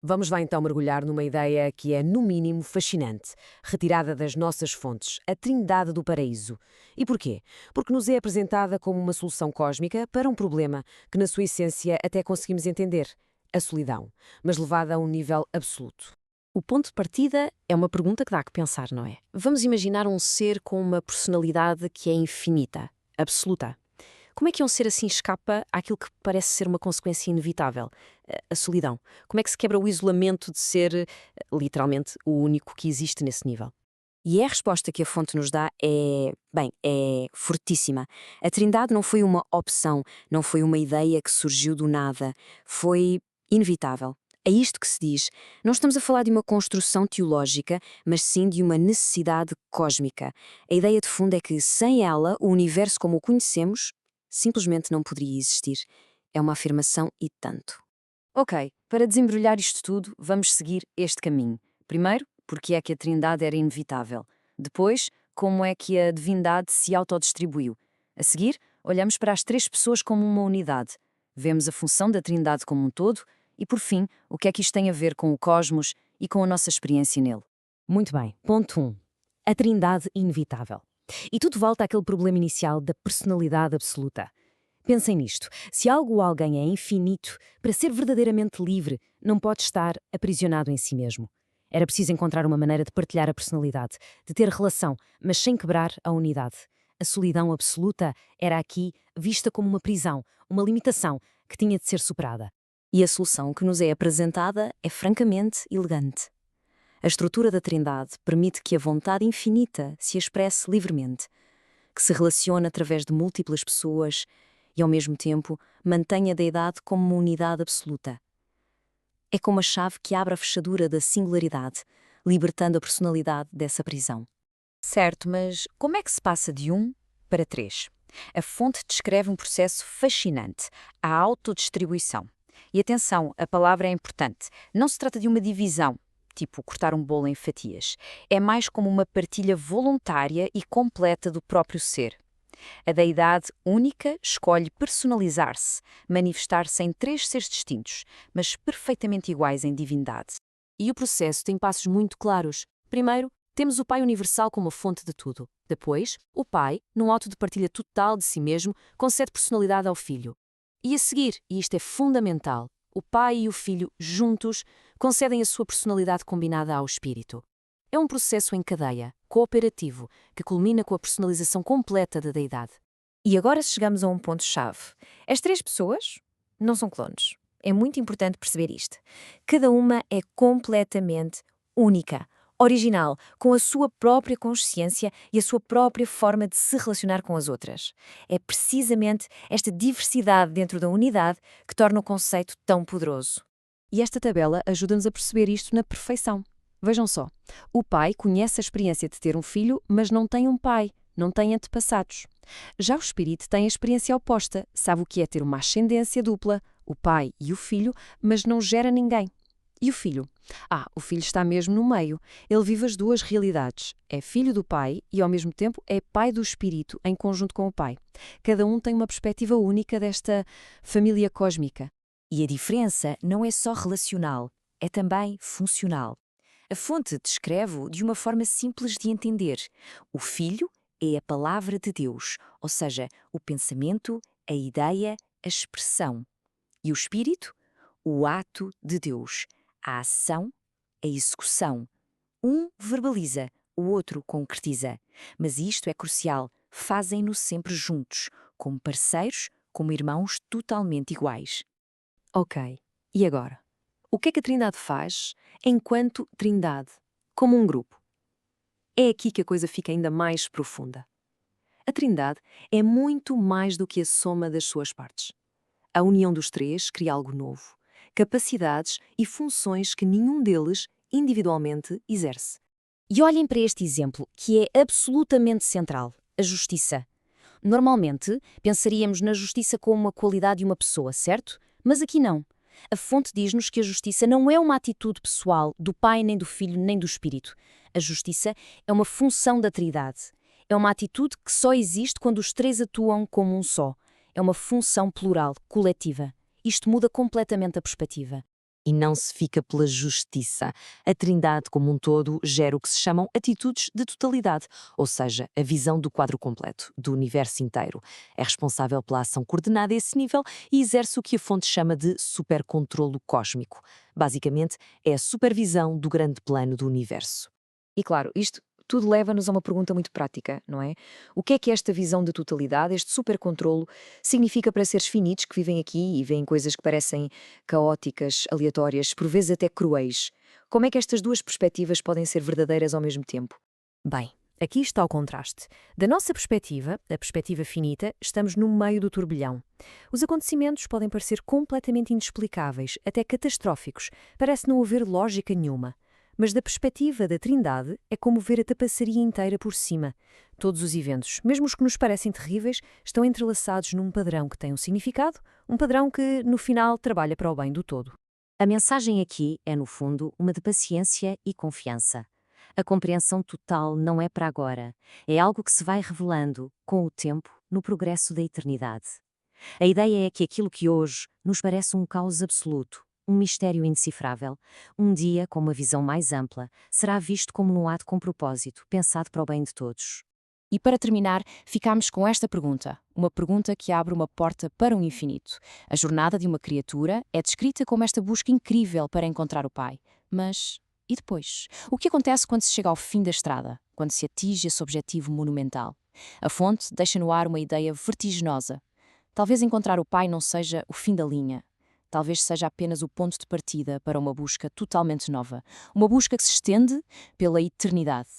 Vamos lá então mergulhar numa ideia que é, no mínimo, fascinante, retirada das nossas fontes, a Trindade do Paraíso. E porquê? Porque nos é apresentada como uma solução cósmica para um problema que, na sua essência, até conseguimos entender: a solidão, mas levada a um nível absoluto. O ponto de partida é uma pergunta que dá que pensar, não é? Vamos imaginar um ser com uma personalidade que é infinita, absoluta. Como é que um ser assim escapa àquilo que parece ser uma consequência inevitável? A solidão. Como é que se quebra o isolamento de ser, literalmente, o único que existe nesse nível? E a resposta que a fonte nos dá é fortíssima. A Trindade não foi uma opção, não foi uma ideia que surgiu do nada. Foi inevitável. É isto que se diz. Não estamos a falar de uma construção teológica, mas sim de uma necessidade cósmica. A ideia de fundo é que, sem ela, o universo como o conhecemos simplesmente não poderia existir. É uma afirmação e tanto. Ok, para desembrulhar isto tudo, vamos seguir este caminho. Primeiro, porque é que a Trindade era inevitável. Depois, como é que a divindade se autodistribuiu. A seguir, olhamos para as três pessoas como uma unidade. Vemos a função da Trindade como um todo e, por fim, o que é que isto tem a ver com o cosmos e com a nossa experiência nele. Muito bem. Ponto 1. A Trindade inevitável. E tudo volta àquele problema inicial da personalidade absoluta. Pensem nisto. Se algo ou alguém é infinito, para ser verdadeiramente livre, não pode estar aprisionado em si mesmo. Era preciso encontrar uma maneira de partilhar a personalidade, de ter relação, mas sem quebrar a unidade. A solidão absoluta era aqui vista como uma prisão, uma limitação que tinha de ser superada. E a solução que nos é apresentada é francamente elegante. A estrutura da Trindade permite que a vontade infinita se expresse livremente, que se relacione através de múltiplas pessoas e, ao mesmo tempo, mantenha a deidade como uma unidade absoluta. É como a chave que abre a fechadura da singularidade, libertando a personalidade dessa prisão. Certo, mas como é que se passa de 1 para 3? A fonte descreve um processo fascinante, a autodistribuição. E atenção, a palavra é importante. Não se trata de uma divisão, tipo cortar um bolo em fatias. É mais como uma partilha voluntária e completa do próprio ser. A deidade única escolhe personalizar-se, manifestar-se em três seres distintos, mas perfeitamente iguais em divindade. E o processo tem passos muito claros. Primeiro, temos o Pai Universal como a fonte de tudo. Depois, o Pai, num ato de partilha total de si mesmo, concede personalidade ao Filho. E a seguir, e isto é fundamental, o Pai e o Filho, juntos, concedem a sua personalidade combinada ao Espírito. É um processo em cadeia, cooperativo, que culmina com a personalização completa da deidade. E agora chegamos a um ponto-chave. As três pessoas não são clones. É muito importante perceber isto. Cada uma é completamente única, original, com a sua própria consciência e a sua própria forma de se relacionar com as outras. É precisamente esta diversidade dentro da unidade que torna o conceito tão poderoso. E esta tabela ajuda-nos a perceber isto na perfeição. Vejam só, o pai conhece a experiência de ter um filho, mas não tem um pai, não tem antepassados. Já o espírito tem a experiência oposta, sabe o que é ter uma ascendência dupla, o pai e o filho, mas não gera ninguém. E o filho? O filho está mesmo no meio. Ele vive as duas realidades. É filho do pai e, ao mesmo tempo, é pai do espírito, em conjunto com o pai. Cada um tem uma perspectiva única desta família cósmica. E a diferença não é só relacional, é também funcional. A fonte descreve-o de uma forma simples de entender. O Filho é a palavra de Deus, ou seja, o pensamento, a ideia, a expressão. E o Espírito? O ato de Deus, a ação, a execução. Um verbaliza, o outro concretiza. Mas isto é crucial, fazem-no sempre juntos, como parceiros, como irmãos totalmente iguais. Ok, e agora? O que é que a Trindade faz enquanto Trindade, como um grupo? É aqui que a coisa fica ainda mais profunda. A Trindade é muito mais do que a soma das suas partes. A união dos três cria algo novo, capacidades e funções que nenhum deles, individualmente, exerce. E olhem para este exemplo, que é absolutamente central: a justiça. Normalmente, pensaríamos na justiça como uma qualidade de uma pessoa, certo? Mas aqui não. A fonte diz-nos que a justiça não é uma atitude pessoal do Pai, nem do Filho, nem do Espírito. A justiça é uma função da Trindade. É uma atitude que só existe quando os três atuam como um só. É uma função plural, coletiva. Isto muda completamente a perspectiva. e não se fica pela justiça. A Trindade como um todo gera o que se chamam atitudes de totalidade, ou seja, a visão do quadro completo, do universo inteiro. É responsável pela ação coordenada a esse nível e exerce o que a fonte chama de supercontrolo cósmico. Basicamente, é a supervisão do grande plano do universo. E claro, isto tudo leva-nos a uma pergunta muito prática, não é? O que é que esta visão de totalidade, este supercontrolo, significa para seres finitos que vivem aqui e veem coisas que parecem caóticas, aleatórias, por vezes até cruéis? Como é que estas duas perspectivas podem ser verdadeiras ao mesmo tempo? Bem, aqui está o contraste. Da nossa perspectiva, a perspectiva finita, estamos no meio do turbilhão. Os acontecimentos podem parecer completamente inexplicáveis, até catastróficos. Parece não haver lógica nenhuma. Mas da perspectiva da Trindade, é como ver a tapaçaria inteira por cima. Todos os eventos, mesmo os que nos parecem terríveis, estão entrelaçados num padrão que tem um significado, um padrão que, no final, trabalha para o bem do todo. A mensagem aqui é, no fundo, uma de paciência e confiança. A compreensão total não é para agora. É algo que se vai revelando, com o tempo, no progresso da eternidade. A ideia é que aquilo que hoje nos parece um caos absoluto, um mistério indecifrável, um dia, com uma visão mais ampla, será visto como um ato com propósito, pensado para o bem de todos. E para terminar, ficamos com esta pergunta, uma pergunta que abre uma porta para o infinito. A jornada de uma criatura é descrita como esta busca incrível para encontrar o Pai. Mas, e depois? O que acontece quando se chega ao fim da estrada, quando se atinge esse objetivo monumental? A fonte deixa no ar uma ideia vertiginosa. Talvez encontrar o Pai não seja o fim da linha. Talvez seja apenas o ponto de partida para uma busca totalmente nova. Uma busca que se estende pela eternidade.